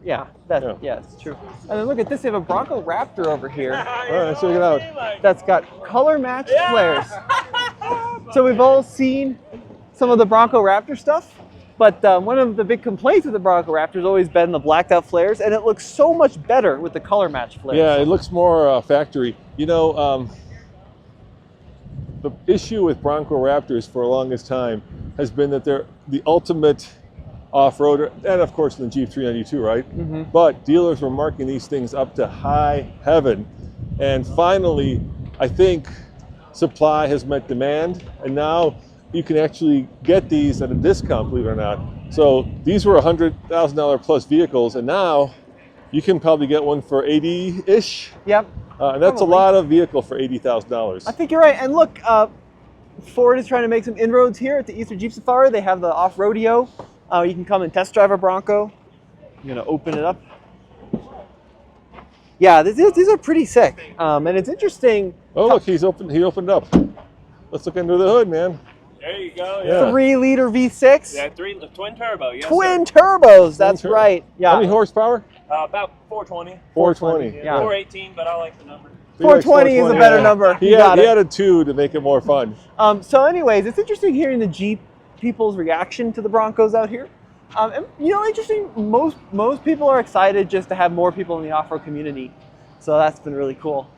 Yeah, Yeah. it's true. And then look at this. They have a Bronco Raptor over here All right, let's check it out. that's got color matched flares. So we've all seen some of the Bronco Raptor stuff, but one of the big complaints with the Bronco Raptor has always been the blacked out flares, and it looks so much better with the color matched flares. Yeah, it looks more factory. You know, the issue with Bronco Raptors for the longest time has been that they're the ultimate off-roader, and of course the Jeep 392, right? Mm-hmm. But dealers were marking these things up to high heaven. And finally, I think supply has met demand, and now you can actually get these at a discount, believe it or not. So these were $100,000 plus vehicles, and now you can probably get one for 80-ish. Yep. And that's Probably. a lot of vehicle for $80,000. I think you're right. And look, Ford is trying to make some inroads here at the Easter Jeep Safari. They have the off-rodeo. You can come and test drive a Bronco. I'm gonna open it up. Yeah, these are pretty sick. And it's interesting. Oh, look, he opened up. Let's look under the hood, man. There you go. Yeah. 3-liter V6. Yeah, twin turbo. Yes, Twin turbos. That's turbo. right. Yeah. How many horsepower? About 420. 420. Yeah. 418, but I like the number. 420 is a better number. He You got it. added 2 to make it more fun. So anyways, it's interesting hearing the Jeep people's reaction to the Broncos out here. And, you know, interesting. Most people are excited just to have more people in the off-road community, so that's been really cool.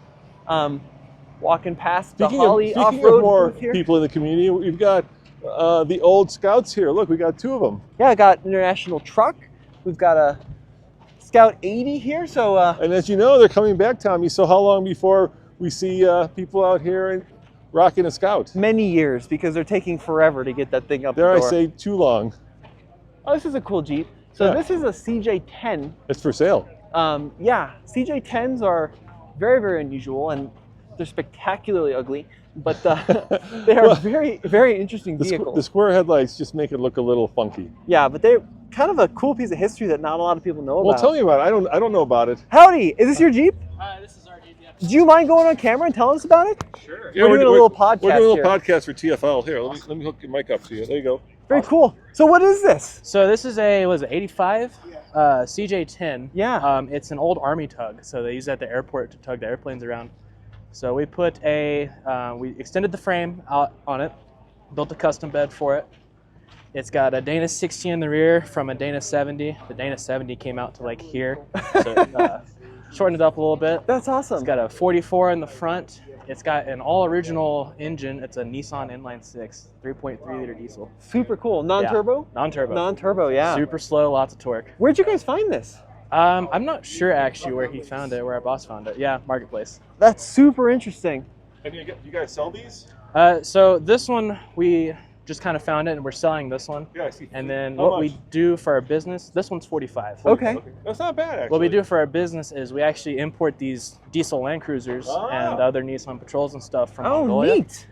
Walking past the Holly off-road of more booth here. people in the community, we've got the old Scouts here. Look, we got 2 of them. Yeah, I got International Truck. We've got a Scout 80 here. So and as you know, they're coming back, Tommy. So how long before we see people out here and rocking a Scout? Many years, because they're taking forever to get that thing up Dare the door. I say too long. Oh, this is a cool Jeep. So this is a CJ10. It's for sale. Yeah, CJ10s are very, very unusual, and they're spectacularly ugly, but they are very, very interesting vehicles. The square headlights just make it look a little funky. Yeah, but they're kind of a cool piece of history that not a lot of people know about. Well, tell me about it. I don't know about it. Howdy, is this your Jeep? This is our Jeep, yeah. Do you mind going on camera and telling us about it? Sure. Yeah, we're doing a little podcast. We're doing a little here. podcast for TFL. Here, let me hook your mic up to you. There you go. Very cool. So what is this? So this is a, what is it, 85 CJ10. Yeah. It's an old Army tug, so they use it at the airport to tug the airplanes around. So we put we extended the frame out on it, built a custom bed for it. It's got a Dana 60 in the rear from a Dana 70. The Dana 70 came out to like here, so it shortened it up a little bit. That's awesome. It's got a 44 in the front. It's got an all original engine. It's a Nissan Inline 6, 3.3 liter diesel. Super cool. Non-turbo? Yeah. Non-turbo. Non-turbo, yeah. Super slow, lots of torque. Where'd you guys find this? I'm not sure actually where he found it, where our boss found it. Yeah, Marketplace. That's super interesting. And you guys sell these? So this one, we just kind of found it and we're selling this one. Yeah, I see. And then How what we much? do for our business, this one's 45. Okay. That's not bad, actually. What we do for our business is we actually import these diesel Land Cruisers and other Nissan Patrols and stuff from Mongolia. Neat.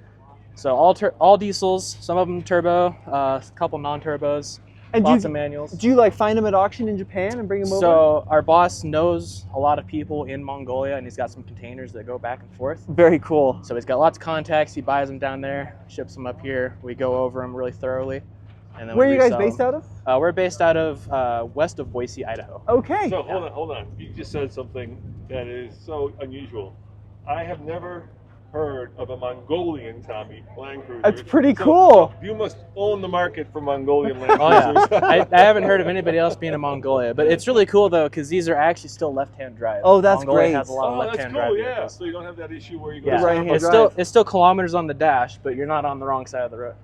So all diesels, some of them turbo, a couple non-turbos, And lots of manuals. Do you like find them at auction in Japan and bring them over? So our boss knows a lot of people in Mongolia, and he's got some containers that go back and forth. Very cool. So he's got lots of contacts. He buys them down there, ships them up here. We go over them really thoroughly. And then Where are you guys resell based them. out of? We're based out of west of Boise, Idaho. Okay. So hold on. You just said something that is so unusual. I have never heard of a Mongolian, Tommy, Land Cruiser. That's pretty cool. So you must own the market for Mongolian Land Oh Cruisers. yeah, I haven't heard of anybody else being in Mongolia, but it's really cool though because these are actually still left-hand drive. Oh, that's Mongolia great. has a lot of Oh, that's left-hand cool, drive yeah. vehicles. So you don't have that issue where you go Yeah, right-hand to it's still kilometers on the dash, but you're not on the wrong side of the road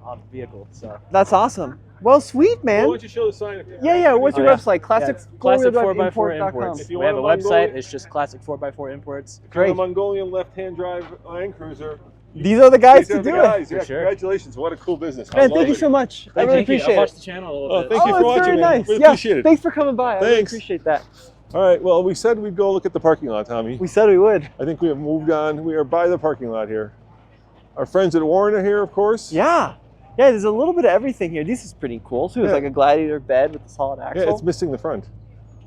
on the vehicle. So That's awesome. Well, sweet, man. Why don't you show the sign? Yeah. What's your website? Classic Classic 4x4 4x4 imports. If you We have a want a Mongolian- website. It's just Classic 4x4 imports. If you're a Great. Mongolian left-hand drive Land Cruiser. These are the guys these to are the do guys. it. Yeah, sure. Congratulations. What a cool business. Man, thank you so much. I really Thank you. appreciate I've watched it. the channel a little bit. Thank you for it's watching, very man. nice. We Yeah, appreciate it. thanks for coming by. I really Thanks. appreciate that. All right. Well, we said we'd go look at the parking lot, Tommy. We said we would. I think we have moved on. We are by the parking lot here. Our friends at Warren are here, of course. Yeah. Yeah, there's a little bit of everything here. This is pretty cool. So it's Yeah. like a Gladiator bed with a solid Yeah, axle. it's missing the front.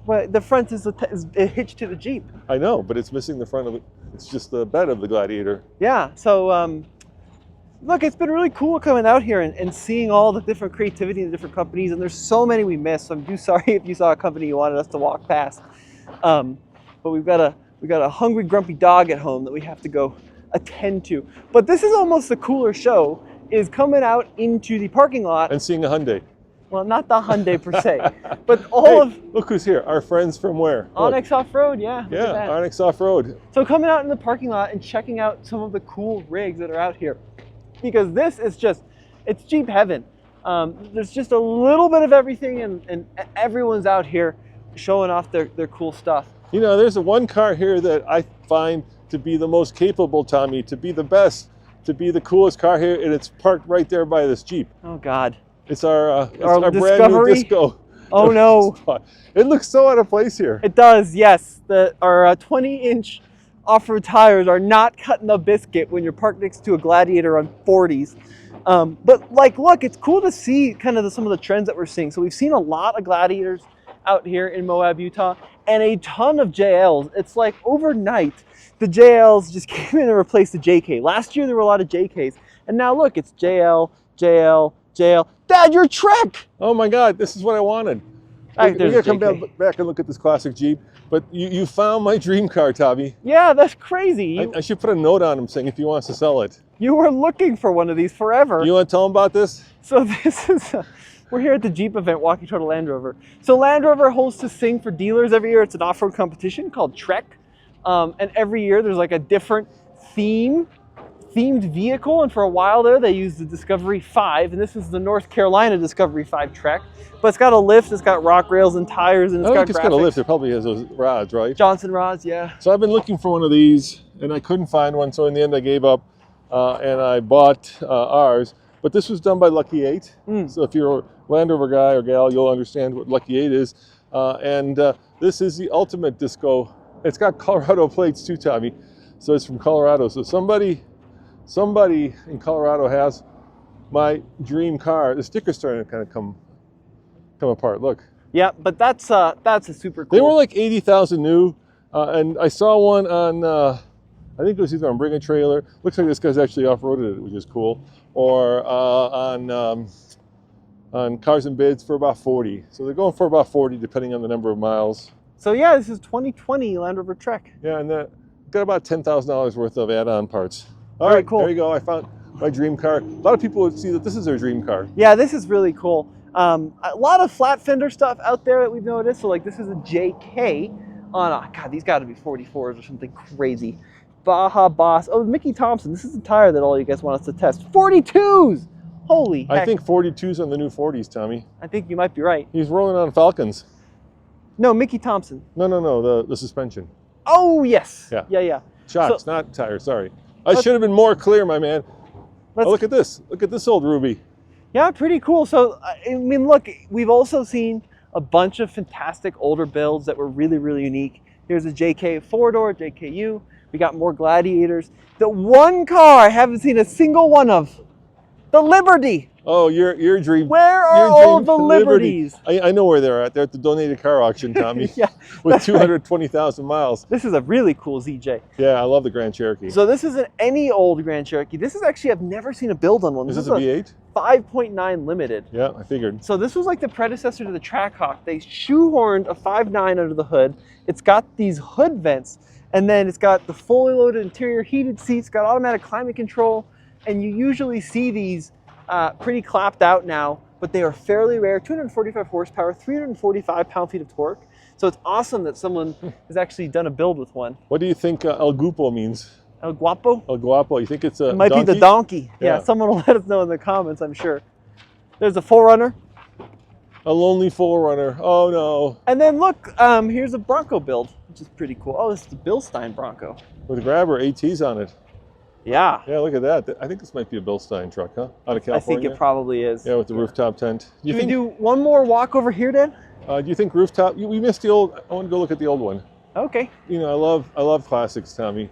But the front is hitched to the Jeep. I know, but it's missing the front of it. It's just the bed of the Gladiator. Yeah. So look, it's been really cool coming out here and seeing all the different creativity in the different companies. And there's so many we missed. So I'm sorry if you saw a company you wanted us to walk past. But we've got a hungry, grumpy dog at home that we have to go attend to. But this is almost the cooler show, is coming out into the parking lot. And seeing a Hyundai. Well, not the Hyundai per se, but Hey, look who's here. Our friends from where? Look. Onyx Off-Road, yeah. look at Yeah, that. Onyx Off-Road. So coming out in the parking lot and checking out some of the cool rigs that are out here, because this is it's Jeep heaven. There's just a little bit of everything, and everyone's out here showing off their cool stuff. You know, there's one car here that I find to be the most capable, Tommy, to be the best, to be the coolest car here, and it's parked right there by this Jeep. Oh God. It's our brand new Discovery? Disco. Oh no. It looks so out of place here. It does, yes. Our 20-inch off-road tires are not cutting the biscuit when you're parked next to a Gladiator on 40s. But like, look, it's cool to see kind of some of the trends that we're seeing. So we've seen a lot of Gladiators out here in Moab, Utah, and a ton of JLs. It's like overnight, the JLs just came in and replaced the JK. Last year there were a lot of JKs, and now look, it's JL, JL, JL. Dad, your Trek! Oh my God, this is what I wanted. Right, We there's gotta come JK. back and look at this classic Jeep. But you found my dream car, Tommy. Yeah, that's crazy. I should put a note on him saying if he wants to sell it. You were looking for one of these forever. You want to tell him about this? So this is We're here at the Jeep event, walking toward a Land Rover. So Land Rover hosts a Sing for Dealers every year. It's an off-road competition called Trek. And every year there's like a different themed vehicle. And for a while there, they used the Discovery 5. And this is the North Carolina Discovery 5 Trek. But it's got a lift, it's got rock rails and tires, and it's got graphics. It's got a lift. It probably has those rods, right? Johnson rods, yeah. So I've been looking for one of these, and I couldn't find one. So in the end, I gave up, and I bought ours. But this was done by Lucky 8. So if you're a Land Rover guy or gal, you'll understand what Lucky 8 is. This is the ultimate disco. It's got Colorado plates too, Tommy. So it's from Colorado. So somebody in Colorado has my dream car. The sticker's starting to kind of come apart. Look. Yeah, but that's a super cool. They were like 80,000 new, and I saw one on. I think it was either on Bring a Trailer. Looks like this guy's actually off-roaded it, which is cool. Or on Cars and Bids for about 40. So they're going for about 40, depending on the number of miles. So yeah, this is 2020 Land Rover Trek. Yeah, and that got about $10,000 worth of add-on parts. All Very right, cool. There you go. I found my dream car. A lot of people would see that this is their dream car. Yeah, this is really cool. A lot of flat fender stuff out there that we've noticed. So like this is a JK on, God, these got to be 44s or something crazy. Baja Boss. Oh, Mickey Thompson. This is the tire that all you guys want us to test. 42s! Holy heck. I think 42s on the new 40s, Tommy. I think you might be right. He's rolling on Falcons. No, Mickey Thompson. No, the suspension. Oh, yes. Yeah. Shocks, not tires, sorry. I should have been more clear, my man. Oh, look at this. Look at this old Ruby. Yeah, pretty cool. So, I mean, look, we've also seen a bunch of fantastic older builds that were really, really unique. Here's a JK 4-door, JKU. We got more Gladiators. The one car I haven't seen a single one of, the Liberty. Oh, your dream. Where are all the Liberties? I know where they're at. They're at the donated car auction, Tommy. Yeah, with 220,000 miles. This is a really cool ZJ. Yeah, I love the Grand Cherokee. So this isn't any old Grand Cherokee. This is actually, I've never seen a build on one. Is this a V8? 5.9 limited. Yeah, I figured. So this was like the predecessor to the Trackhawk. They shoehorned a 5.9 under the hood. It's got these hood vents, and then it's got the fully loaded interior heated seats, got automatic climate control, and you usually see these pretty clapped out now, but they are fairly rare. 245 horsepower, 345 pound-feet of torque. So it's awesome that someone has actually done a build with one. What do you think El Guapo means? El Guapo? El Guapo. You think it's a It might donkey? be the donkey. Yeah. Yeah, someone will let us know in the comments, I'm sure. There's a 4Runner. A lonely 4Runner. Oh, no. And then look, here's a Bronco build, which is pretty cool. Oh, this is the Bilstein Bronco. With grabber, ATs on it. Yeah. Yeah, look at that. I think this might be a Bilstein truck, huh? Out of California. I think it probably is. Yeah, with the rooftop tent. Can we do one more walk over here, Dan? Do you think rooftop? We missed the old. I want to go look at the old one. Okay. You know, I love classics, Tommy.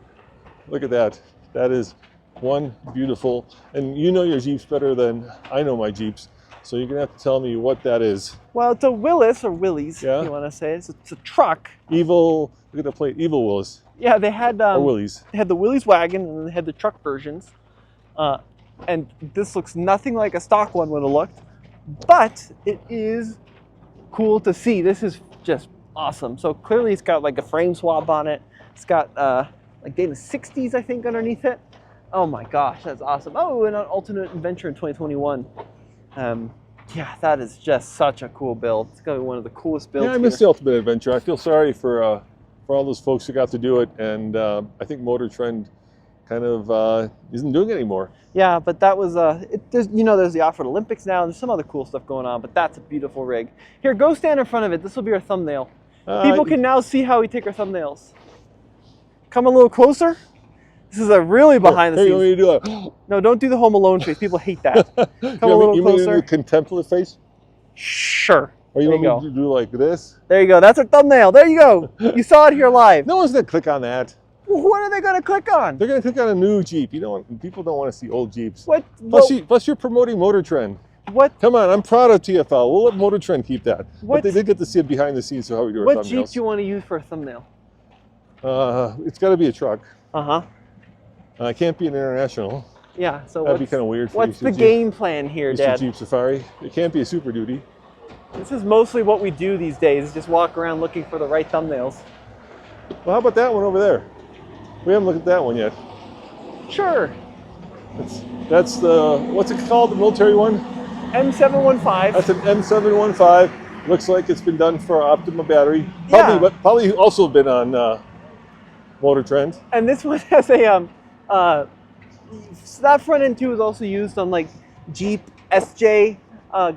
Look at that. That is one beautiful. And you know your Jeeps better than I know my Jeeps. So you're gonna have to tell me what that is. Well, it's a Willis or Willys, Yeah. if you want to say. It's a truck. Evil. Look at the plate. Evil Willis. Yeah, they had Or Willys. They had the Willys wagon, and then they had the truck versions. And this looks nothing like a stock one would have looked, but it is cool to see. This is just awesome. So clearly it's got like a frame swap on it. It's got like Dana 60s, I think, underneath it. Oh my gosh, that's awesome. Oh, and an alternate adventure in 2021. Yeah, that is just such a cool build. It's gonna be one of the coolest builds. Yeah, I missed the Ultimate Adventure. I feel sorry for all those folks who got to do it, and I think Motor Trend kind of isn't doing it anymore. Yeah, but that was there's the Off-Road Olympics now. There's some other cool stuff going on, but that's a beautiful rig. Here, go stand in front of it. This will be our thumbnail. People can now see how we take our thumbnails. Come a little closer. This is a really behind the scenes. You want me to do it? No, don't do the Home Alone face. People hate that. Come a little you closer. mean the contemplative face? Sure. Or you There want me to do like this? There you go. That's our thumbnail. There you go. You saw it here live. No one's gonna click on that. Well, what are they going to click on? They're gonna click on a new Jeep. People don't want to see old Jeeps. What? Plus you're promoting Motor Trend. What? Come on, I'm proud of TFL. We'll let Motor Trend keep that. What? But they did get to see it behind the scenes of how we do our What thumbnails. Jeep do you want to use for a thumbnail? It's got to be a truck. Uh-huh. It can't be an International. Yeah, so that'd be kind of weird for what's the Mr. game plan here, Mr. Dad? Jeep Safari. It can't be a Super Duty. This is mostly what we do these days, is just walk around looking for the right thumbnails. Well, how about that one over there? We haven't looked at that one yet. Sure. That's the, what's it called, the military one? M715. That's an M715. Looks like it's been done for Optima battery. Yeah. But probably also been on Motor Trend. And this one has a that front end too is also used on like Jeep, SJ,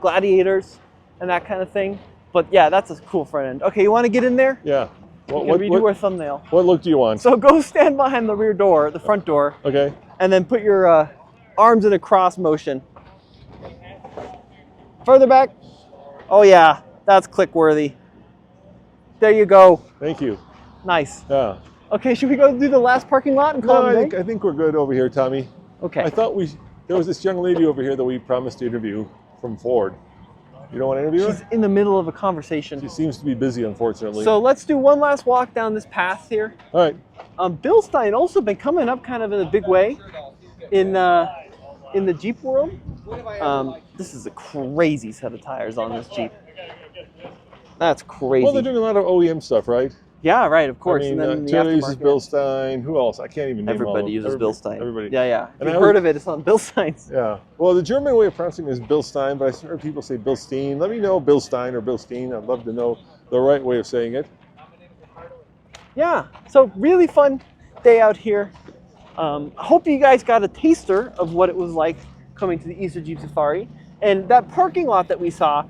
Gladiators, and that kind of thing. But yeah, that's a cool front end. Okay, you want to get in there? Yeah. We can redo our thumbnail. What look do you want? So go stand behind the rear door, the front door. Okay. And then put your arms in a cross motion. Further back. Oh yeah, that's click worthy. There you go. Thank you. Nice. Yeah. Okay, should we go do the last parking lot and call No, it a day? I think we're good over here, Tommy. Okay. I thought there was this young lady over here that we promised to interview from Ford. You don't want to interview her? She's in the middle of a conversation. She seems to be busy, unfortunately. So let's do one last walk down this path here. All right. Bilstein also been coming up kind of in a big way in the Jeep world. This is a crazy set of tires on this Jeep. That's crazy. Well, they're doing a lot of OEM stuff, right? Yeah, right, of course. I mean, and then the Toyota uses aftermarket. Bilstein. Who else? I can't even name all of Everybody them. uses Bilstein. Everybody. Yeah, yeah. If And you've I heard always- of it, it's on Bilsteins. Yeah. Well, the German way of pronouncing it is Bilstein, but I've heard people say Bilstein. Let me know Bilstein or Bilstein. I'd love to know the right way of saying it. Yeah, so really fun day out here. I hope you guys got a taster of what it was like coming to the Easter Jeep Safari. And that parking lot that we saw,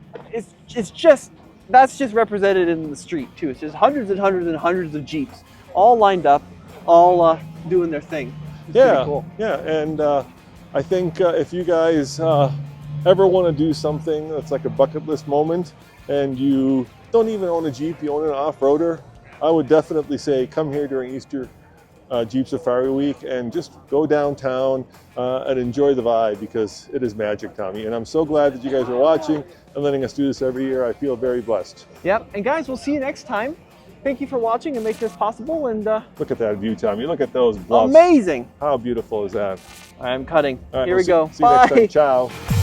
that's just represented in the street too. It's just hundreds and hundreds and hundreds of Jeeps all lined up, all doing their thing. It's pretty cool. Yeah, and I think if you guys ever want to do something that's like a bucket list moment and you don't even own a Jeep, you own an off-roader, I would definitely say come here during Easter Jeep Safari Week and just go downtown and enjoy the vibe because it is magic, Tommy. And I'm so glad that you guys are watching and letting us do this every year. I feel very blessed. Yep, and guys, we'll see you next time. Thank you for watching and making this possible. And look at that view, Tommy. Look at those bluffs. Amazing. How beautiful is that? I'm cutting. All right, Here we go. See you next Bye. time. Ciao.